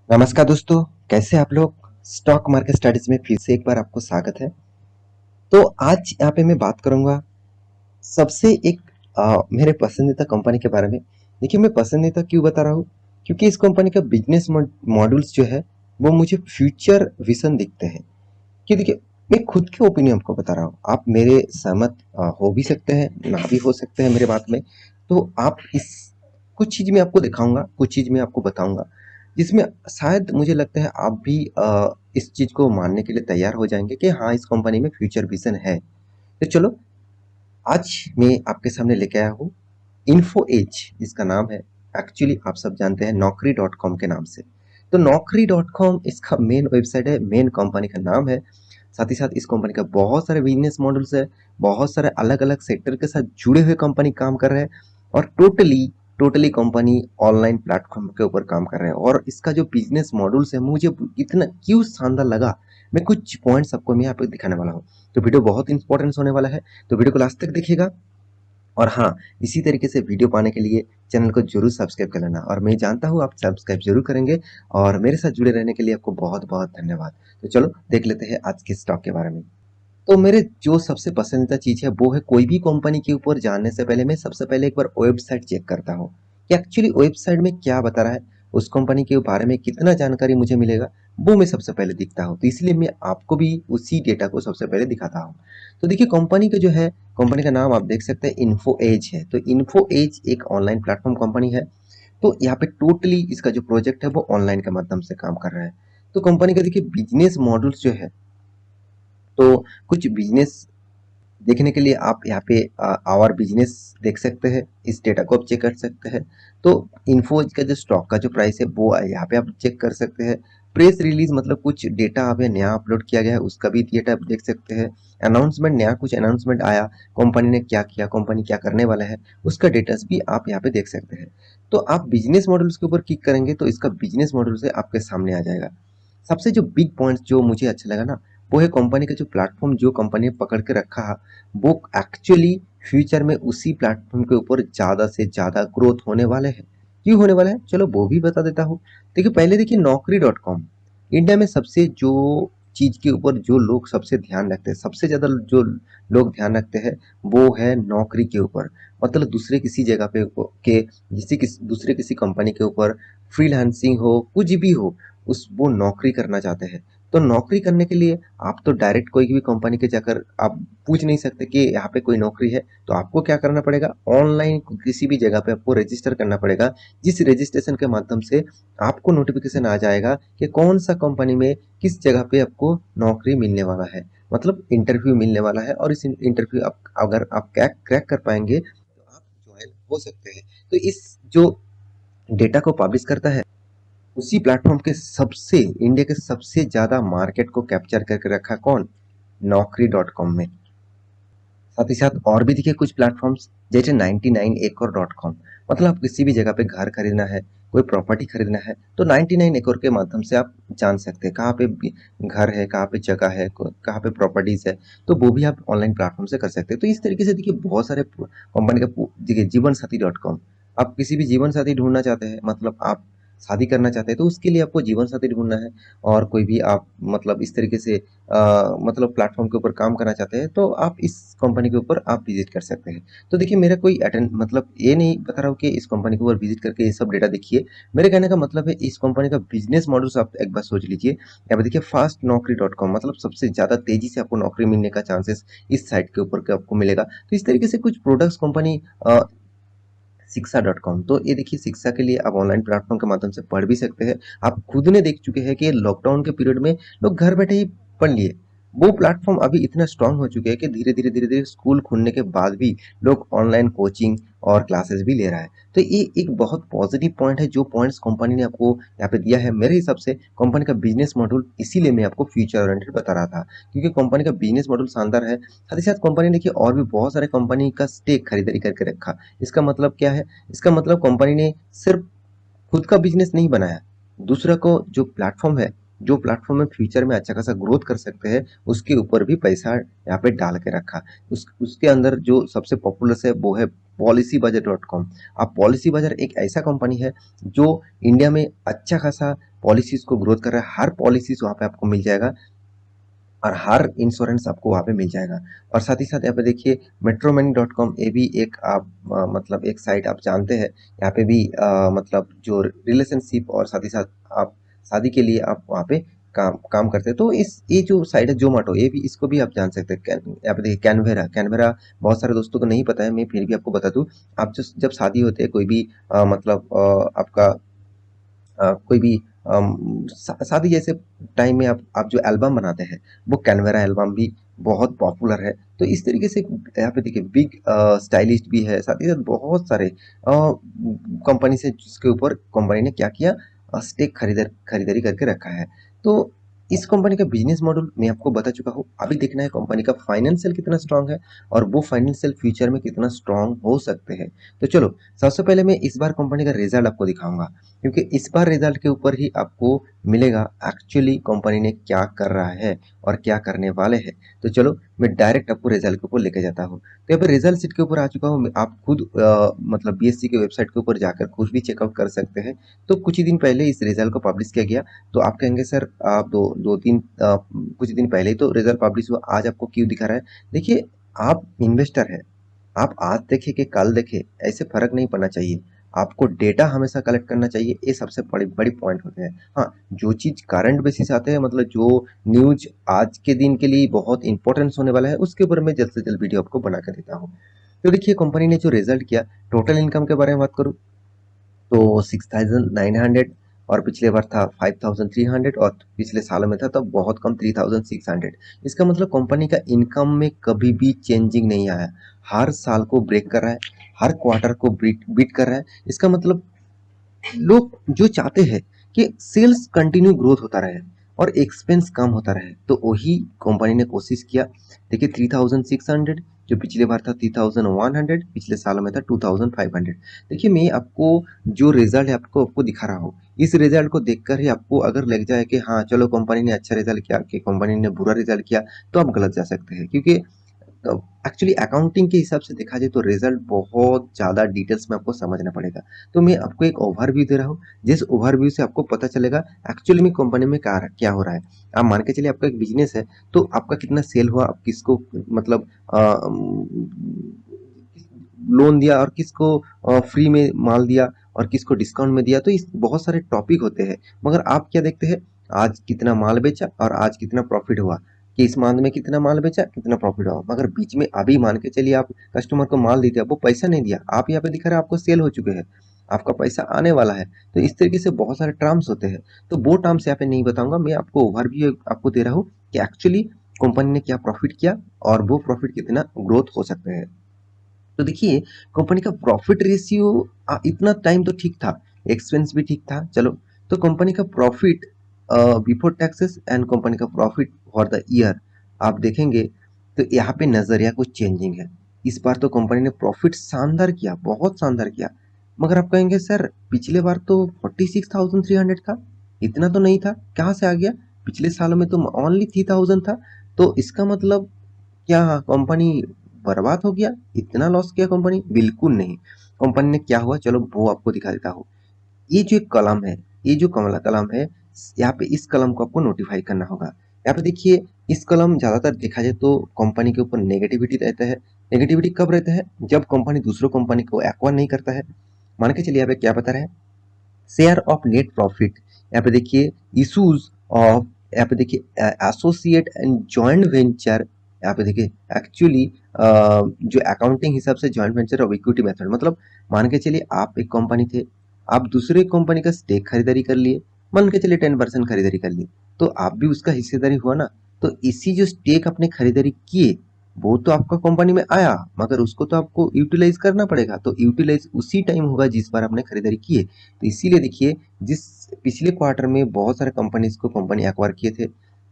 नमस्कार दोस्तों, कैसे आप लोग? स्टॉक मार्केट स्टडीज में फिर से एक बार आपको स्वागत है। तो आज यहाँ पे मैं बात करूंगा सबसे एक मेरे पसंदीदा कंपनी के बारे में। देखिए, मैं पसंदीदा क्यों बता रहा हूँ, क्योंकि इस कंपनी का बिजनेस मॉड्यूल्स जो है वो मुझे फ्यूचर विजन दिखते हैं। कि देखिए, मैं खुद के ओपिनियन को बता रहा हूँ, आप मेरे सहमत हो भी सकते हैं, ना भी हो सकते हैं मेरे बात में। तो आप इस कुछ चीज मैं आपको दिखाऊंगा, कुछ चीज मैं आपको बताऊंगा, जिसमें शायद मुझे लगता है आप भी इस चीज को मानने के लिए तैयार हो जाएंगे कि हाँ, इस कंपनी में फ्यूचर विजन है। तो चलो, आज मैं आपके सामने लेके आया हूँ इन्फो एज, इसका नाम है। एक्चुअली आप सब जानते हैं नौकरी डॉट कॉम के नाम से। तो नौकरी डॉट कॉम इसका मेन वेबसाइट है, मेन कंपनी का नाम है। साथ ही साथ इस कंपनी का बहुत सारे बिजनेस मॉडल्स है, बहुत सारे अलग अलग सेक्टर के साथ जुड़े हुए कंपनी काम कर रहे हैं। और totally totally company online platform के ऊपर काम कर रहे हैं। और इसका जो बिजनेस मॉडल्स है मुझे इतना क्यों शानदार लगा, मैं कुछ पॉइंट्स आपको मैं यहाँ पे दिखाने वाला हूँ। तो वीडियो बहुत इंपॉर्टेंट होने वाला है, तो वीडियो को लास्ट तक देखिएगा। और हाँ, इसी तरीके से वीडियो पाने के लिए चैनल को जरूर सब्सक्राइब कर लेना, और मैं जानता हूँ आप सब्सक्राइब जरूर करेंगे। और मेरे साथ जुड़े रहने के लिए आपको बहुत बहुत धन्यवाद। तो चलो देख लेते हैं आज के स्टॉक के बारे में। तो मेरे जो सबसे पसंदीदा चीज़ है वो है, कोई भी कंपनी के ऊपर जाने से पहले मैं सबसे पहले एक बार वेबसाइट चेक करता हूँ कि एक्चुअली वेबसाइट में क्या बता रहा है, उस कंपनी के बारे में कितना जानकारी मुझे मिलेगा, वो मैं सबसे पहले दिखता हूँ। तो इसलिए मैं आपको भी उसी डेटा को सबसे पहले दिखाता हूँ। तो देखिए, कंपनी का जो है, कंपनी का नाम आप देख सकते हैं, इन्फो एज है। तो इन्फो एज एक ऑनलाइन प्लेटफॉर्म कंपनी है। तो यहाँ पे टोटली इसका जो प्रोजेक्ट है वो ऑनलाइन के माध्यम से काम कर रहा है। तो कंपनी का देखिए बिजनेस मॉडल्स जो है, तो कुछ बिजनेस देखने के लिए आप यहाँ पे आवर बिजनेस देख सकते हैं, इस डेटा को आप चेक कर सकते हैं। तो इन्फो का जो स्टॉक का जो प्राइस है वो यहाँ पे आप चेक कर सकते हैं। प्रेस रिलीज मतलब कुछ डेटा अभी नया अपलोड किया गया है, उसका भी डेटा आप देख सकते हैं। अनाउंसमेंट, नया कुछ अनाउंसमेंट आया, कंपनी ने क्या किया, कंपनी क्या करने वाला है, उसका डेटास भी आप यहाँ पे देख सकते हैं। तो आप बिजनेस मॉडल्स के ऊपर क्लिक करेंगे तो इसका बिजनेस मॉडल से आपके सामने आ जाएगा। सबसे जो बिग पॉइंट जो मुझे अच्छा लगा ना, वो है कंपनी का जो प्लेटफॉर्म जो कंपनी ने पकड़ के रखा है, वो एक्चुअली फ्यूचर में उसी प्लेटफॉर्म के ऊपर ज़्यादा से ज़्यादा ग्रोथ होने वाले हैं। क्यों होने वाला है, चलो वो भी बता देता हूँ। देखिए, पहले देखिए नौकरी डॉट कॉम इंडिया में सबसे जो चीज के ऊपर जो लोग सबसे ध्यान रखते हैं, सबसे ज्यादा जो लोग ध्यान रखते हैं, वो है नौकरी के ऊपर। मतलब दूसरे किसी जगह पे के किसी दूसरे किसी कंपनी के ऊपर फ्रीलांसिंग हो, कुछ भी हो, उस वो नौकरी करना चाहते हैं। तो नौकरी करने के लिए आप तो डायरेक्ट कोई भी कंपनी के जाकर आप पूछ नहीं सकते कि यहाँ पे कोई नौकरी है। तो आपको क्या करना पड़ेगा, ऑनलाइन किसी भी जगह पे आपको रजिस्टर करना पड़ेगा, जिस रजिस्ट्रेशन के माध्यम से आपको नोटिफिकेशन आ जाएगा कि कौन सा कंपनी में किस जगह पे आपको नौकरी मिलने वाला है, मतलब इंटरव्यू मिलने वाला है। और इस इंटरव्यू आप अगर आप क्रैक क्रैक कर पाएंगे तो आप ज्वाइन हो सकते हैं। तो इस जो डेटा को पब्लिश करता है, उसी प्लेटफॉर्म के सबसे इंडिया के सबसे ज्यादा मार्केट को कैप्चर करके रखा कौन, नौकरी डॉट कॉम में। साथ ही साथ और भी दिखे कुछ प्लेटफॉर्म्स, जैसे 99 एकड़ डॉट कॉम। मतलब आप किसी भी जगह पे घर खरीदना है, कोई प्रॉपर्टी खरीदना है, तो 99 एकड़ के माध्यम से आप जान सकते हैं कहाँ पे घर है, कहाँ पे जगह है, कहाँ पे प्रॉपर्टीज है। तो वो भी आप ऑनलाइन प्लेटफॉर्म से कर सकते हैं। तो इस तरीके से देखिए बहुत सारे कंपनी का देखिए जीवन साथी डॉट कॉम। आप किसी भी जीवन साथी ढूंढना चाहते हैं, मतलब आप शादी करना चाहते हैं, तो उसके लिए आपको जीवन साथी ढूंढना है। और कोई भी आप मतलब इस तरीके से मतलब प्लेटफॉर्म के ऊपर काम करना चाहते हैं, तो आप इस कंपनी के ऊपर आप विजिट कर सकते हैं। तो देखिए, मेरा कोई अटेंड मतलब ये नहीं बता रहा हूँ कि इस कंपनी के ऊपर विजिट करके ये सब डेटा देखिए। मेरे कहने का मतलब है, इस कंपनी का बिजनेस मॉडल आप एक बार सोच लीजिए। यहाँ पे देखिए फास्ट नौकरी डॉट कॉम, मतलब सबसे ज्यादा तेजी से आपको नौकरी मिलने का चांसेस इस साइट के ऊपर के आपको मिलेगा। तो इस तरीके से कुछ प्रोडक्ट्स कंपनी, शिक्षा डॉट कॉम, तो ये देखिए शिक्षा के लिए आप ऑनलाइन प्लेटफॉर्म के माध्यम से पढ़ भी सकते हैं। आप खुद ने देख चुके हैं कि लॉकडाउन के पीरियड में लोग घर बैठे ही पढ़ लिए। वो प्लेटफॉर्म अभी इतना स्ट्रांग हो चुके हैं कि धीरे धीरे स्कूल खुलने के बाद भी लोग ऑनलाइन कोचिंग और क्लासेस भी ले रहा है। तो ये एक बहुत पॉजिटिव पॉइंट है, जो पॉइंट्स कंपनी ने आपको यहाँ पे दिया है। मेरे हिसाब से कंपनी का बिजनेस मॉडल, इसीलिए मैं आपको फ्यूचर ओरिएंटेड बता रहा था, क्योंकि कंपनी का बिजनेस मॉडल शानदार है। साथ ही साथ कंपनी ने देखिए और भी बहुत सारे कंपनी का स्टेक खरीदारी करके रखा। इसका मतलब क्या है, इसका मतलब कंपनी ने सिर्फ खुद का बिजनेस नहीं बनाया, दूसरा को जो प्लेटफॉर्म है, जो प्लेटफॉर्म में फ्यूचर में अच्छा खासा ग्रोथ कर सकते हैं, उसके ऊपर भी पैसा यहाँ पे डाल के रखा। उसके अंदर जो सबसे पॉपुलर है वो है policybazaar.com। आप पॉलिसी बाजार एक ऐसा कंपनी है जो इंडिया में अच्छा खासा पॉलिसीज को ग्रोथ कर रहा है। हर पॉलिसीज वहाँ पे आपको मिल जाएगा और हर इंश्योरेंस आपको वहाँ पे मिल जाएगा। और साथ ही साथ यहाँ पे देखिए metromani.com, ये भी एक आप मतलब एक साइट आप जानते हैं। यहाँ पे भी मतलब जो रिलेशनशिप और साथ ही साथ आप शादी के लिए आप वहाँ पे काम काम करते हैं। तो इस ये जो साइट है जोमेटो, ये भी इसको भी आप जान सकते हैं। यहाँ पे देखिए कैनवेरा, कैनवेरा बहुत सारे दोस्तों को नहीं पता है, मैं फिर भी आपको बता दूं। आप जो जब शादी होते हैं कोई भी मतलब आपका कोई भी शादी जैसे टाइम में आप जो एल्बम बनाते हैं वो कैनवेरा एल्बम भी बहुत पॉपुलर है। तो इस तरीके से यहाँ पे देखिए बिग स्टाइलिस्ट भी है, साथ ही साथ बहुत सारे कंपनी से जिसके ऊपर कंपनी ने क्या किया, स्टेक खरीदारी करके रखा है। तो इस कंपनी का बिजनेस मॉडल मैं आपको बता चुका हूँ। अभी देखना है कंपनी का फाइनेंशियल कितना स्ट्रांग है और वो फाइनेंशियल फ्यूचर में कितना स्ट्रांग हो सकते हैं। तो चलो सबसे पहले मैं इस बार कंपनी का रिजल्ट आपको दिखाऊंगा, क्योंकि इस बार रिजल्ट के ऊपर ही आपको मिलेगा एक्चुअली कंपनी ने क्या कर रहा है और क्या करने वाले हैं। तो चलो मैं डायरेक्ट आपको रिजल्ट के ऊपर लेके जाता हूँ। तो यहाँ पे रिजल्ट शीट के ऊपर आ चुका हूँ। आप खुद मतलब बीएससी के वेबसाइट के ऊपर जाकर खुद भी चेकआउट कर सकते हैं। तो कुछ ही दिन पहले इस रिजल्ट को पब्लिश किया गया। तो आप कहेंगे सर आप दो तीन कुछ दिन पहले ही तो रिजल्ट पब्लिश हुआ, आज आपको क्यों दिखा रहा है? देखिए आप इन्वेस्टर हैं, आप आज देखे कि कल देखे ऐसे फर्क नहीं पड़ना चाहिए। आपको डेटा हमेशा कलेक्ट करना चाहिए, ये सबसे बड़ी बड़ी पॉइंट होते हैं। हाँ, जो चीज करंट बेसिस आते हैं, मतलब जो न्यूज आज के दिन के लिए बहुत इंपॉर्टेंस होने वाला है, उसके ऊपर मैं जल्द से जल्द वीडियो आपको बना कर देता हूँ। तो देखिए कंपनी ने जो रिजल्ट किया, टोटल इनकम के बारे में बात करूँ तो 6,900, और पिछले बार था 5,300, और पिछले साल में था तब बहुत कम 3,600। इसका मतलब कंपनी का इनकम में कभी भी चेंजिंग नहीं आया, हर साल को ब्रेक कर रहा है, हर क्वार्टर को बीट कर रहा है। इसका मतलब लोग जो चाहते हैं कि सेल्स कंटिन्यू ग्रोथ होता रहे और एक्सपेंस कम होता रहे, तो वही कंपनी ने कोशिश किया। देखिए 3,600 जो पिछले बार था 3,100, पिछले साल में था 2,500। देखिए मैं आपको जो रिजल्ट है आपको आपको दिखा रहा हूँ, इस रिजल्ट को देखकर ही आपको अगर लग जाए कि हाँ चलो कंपनी ने अच्छा रिजल्ट किया कि कंपनी ने बुरा रिजल्ट किया, तो आप गलत जा सकते हैं। क्योंकि एक्चुअली अकाउंटिंग के हिसाब से देखा जाए तो रिजल्ट बहुत ज़्यादा डिटेल्स में आपको समझना पड़ेगा। तो मैं आपको एक ओवरव्यू दे रहा हूँ, जिस ओवरव्यू से आपको पता चलेगा एक्चुअली में कंपनी में क्या क्या हो रहा है। आप मान के चलिए आपका एक बिजनेस है, तो आपका कितना सेल हुआ, आप किसको मतलब लोन दिया और किसको फ्री में माल दिया और किसको डिस्काउंट में दिया। तो इस बहुत सारे टॉपिक होते हैं, मगर आप क्या देखते हैं, आज कितना माल बेचा और आज कितना प्रॉफिट हुआ, कि इस मंथ में कितना माल बेचा कितना प्रॉफिट हुआ। मगर बीच में अभी मान के चलिए आप कस्टमर को माल दे दिया, वो पैसा नहीं दिया, आप यहाँ पे दिखा रहे हैं आपको सेल हो चुके हैं, आपका पैसा आने वाला है। तो इस तरीके से बहुत सारे टर्म्स होते हैं, तो वो टर्म्स यहाँ पे नहीं बताऊंगा, मैं आपको ओवरव्यू आपको दे रहा हूँ कि एक्चुअली कंपनी ने क्या प्रॉफिट किया और वो प्रॉफिट कितना ग्रोथ हो सकते हैं। तो देखिए कंपनी का प्रॉफिट रेशियो इतना टाइम तो ठीक था, एक्सपेंस भी ठीक था, चलो। तो कंपनी का profit before taxes and company का प्रॉफिट फॉर द ईयर आप देखेंगे तो यहाँ पे नजरिया कुछ चेंजिंग है। इस बार तो कंपनी ने प्रॉफिट शानदार किया, बहुत शानदार किया। मगर आप कहेंगे सर पिछले बार तो 46,300 था, इतना तो नहीं था, कहाँ से आ गया? पिछले सालों में तो ओनली 3,000 था। तो इसका मतलब क्या कंपनी बर्बाद हो गया, इतना लॉस किया कंपनी? बिल्कुल नहीं। कंपनी ने क्या हुआ, चलो वो आपको दिखा देता हूँ। ये जो एक कलम है, ये जो कमला कलम है, यहाँ पे इस कलम को आपको नोटिफाई करना होगा। यहाँ पे देखिए इस कलम ज्यादातर देखा जाए तो कंपनी के ऊपर नेगेटिविटी रहता है। नेगेटिविटी कब रहता है, जब कंपनी दूसरों कंपनी को एक्वायर नहीं करता है। मान के चलिए यहाँ पे क्या बता रहा है, शेयर ऑफ नेट प्रॉफिट। यहाँ पे देखिए इशूज ऑफ, यहाँ पे देखिए एसोसिएट एंड जॉइंट वेंचर। यहाँ पे देखिए एक्चुअली जो अकाउंटिंग हिसाब से जॉइंट वेंचर और इक्विटी मेथड, मतलब मान के चलिए आप एक कंपनी थे, आप दूसरे कंपनी का स्टेक खरीदारी कर लिए, मान के चलिए 10% खरीदारी कर ली, तो आप भी उसका हिस्सेदारी हुआ ना। तो इसी जो स्टेक अपने खरीदारी किए वो तो आपका कंपनी में आया, मगर उसको तो आपको यूटिलाइज करना पड़ेगा। तो यूटिलाइज उसी टाइम होगा जिस बार आपने खरीदारी किए। तो इसीलिए देखिए जिस पिछले क्वार्टर में बहुत सारे कंपनीज को कंपनी एक्वायर किए थे,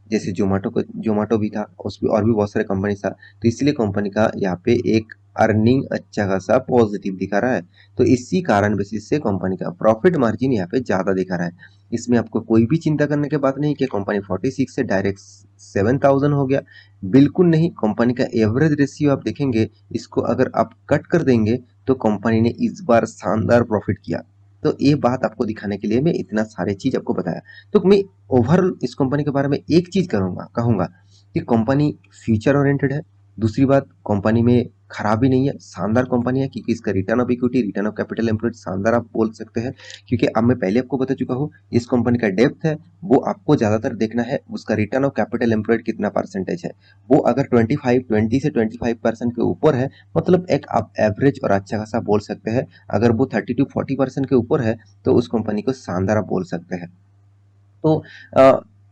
जैसे जोमेटो भी था, उस भी और भी बहुत सारे कंपनी था। तो इसलिए कंपनी का यहाँ पे एक अर्निंग अच्छा खासा पॉजिटिव दिखा रहा है। तो इसी कारण बेसिस से कंपनी का प्रॉफिट मार्जिन यहाँ पे ज्यादा दिखा रहा है। इसमें आपको कोई भी चिंता करने की बात नहीं कि कंपनी 46 से डायरेक्ट 7,000 हो गया, बिल्कुल नहीं। कंपनी का एवरेज रेशियो आप देखेंगे, इसको अगर आप कट कर देंगे तो कंपनी ने इस बार शानदार प्रॉफिट किया। तो ये बात आपको दिखाने के लिए मैं इतना सारे चीज आपको बताया। तो मैं ओवरऑल इस कंपनी के बारे में एक चीज कहूंगा कि कंपनी फ्यूचर ओरिएंटेड है। दूसरी बात, कंपनी में खराबी नहीं है, शानदार कंपनी है, क्योंकि इसका return of equity, return of capital employed शानदार आप बोल सकते हैं। क्योंकि अब मैं पहले आपको बता चुका हूँ, इस कंपनी का डेप्थ है, वो आपको ज्यादातर देखना है उसका रिटर्न ऑफ कैपिटल एम्प्लॉयड कितना परसेंटेज है। वो अगर 20 से 25% के ऊपर है, मतलब एक आप एवरेज और अच्छा खासा बोल सकते हैं। अगर वो 30 to 40% के ऊपर है, तो उस कंपनी को शानदार आप बोल सकते हैं। तो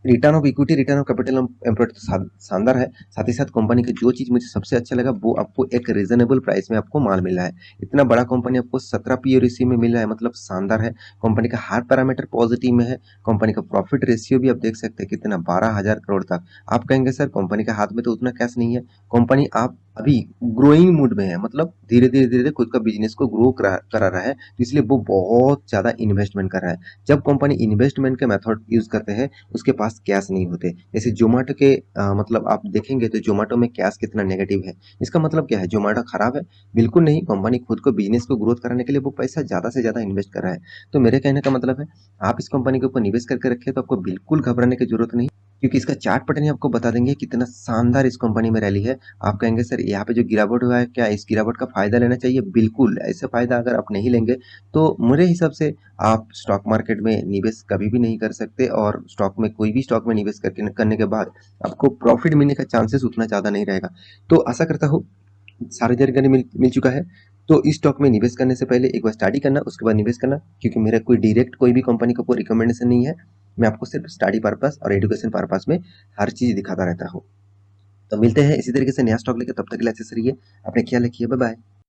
return of equity, return of capital employed तो शानदार है। साथ ही साथ कंपनी का जो चीज मुझे सबसे अच्छा लगा, वो आपको एक रीजनेबल प्राइस में आपको माल मिल रहा है। इतना बड़ा कंपनी आपको 17 पीओ रेशियो में मिल रहा है, मतलब शानदार है। कंपनी का हर पैरामीटर पॉजिटिव में है। कंपनी का प्रॉफिट रेशियो भी आप देख सकते हैं कितना, 12,000 करोड़ तक। आप कहेंगे सर कंपनी के हाथ में तो उतना कैश नहीं है। कंपनी आप अभी ग्रोइंग मूड में है, मतलब धीरे धीरे खुद का बिजनेस को ग्रो करा रहा है, तो इसलिए वो बहुत ज्यादा इन्वेस्टमेंट कर रहा है। जब कंपनी इन्वेस्टमेंट के मेथड यूज करते हैं, उसके पास कैश नहीं होते। जैसे जोमेटो के मतलब आप देखेंगे तो जोमेटो में कैश कितना नेगेटिव है। इसका मतलब क्या है, जोमेटो खराब है? बिल्कुल नहीं, कंपनी खुद को बिजनेस को ग्रोथ कराने के लिए वो पैसा ज्यादा से ज्यादा इन्वेस्ट कर रहा है। तो मेरे कहने का मतलब है, आप इस कंपनी के ऊपर निवेश करके रखें तो आपको बिल्कुल घबराने की जरूरत नहीं, क्योंकि इसका चार्ट पैटर्न ही आपको बता देंगे कितना शानदार इस कंपनी में रैली है। आप कहेंगे सर यहाँ पे जो गिरावट हुआ है, क्या इस गिरावट का फायदा लेना चाहिए? बिल्कुल, ऐसे फायदा अगर आप नहीं लेंगे तो मेरे हिसाब से आप स्टॉक मार्केट में निवेश कभी भी नहीं कर सकते। और स्टॉक में, कोई भी स्टॉक में निवेश करने के बाद आपको प्रॉफिट मिलने का चांसेस उतना ज़्यादा नहीं रहेगा। तो आशा करता हूँ सारी जानकारी मिल चुका है। तो इस स्टॉक में निवेश करने से पहले एक बार स्टडी करना, उसके बाद निवेश करना, क्योंकि मेरा कोई डायरेक्ट कोई भी कंपनी का कोई रिकमेंडेशन नहीं है। मैं आपको सिर्फ स्टडी पर्पस और एजुकेशन पर्पस में हर चीज़ दिखाता रहता हूँ। तो मिलते हैं इसी तरीके से नया स्टॉक लेकर, तब तक के लिए अच्छे से रहिए, अपने ख्याल रखिए, बाय बाय।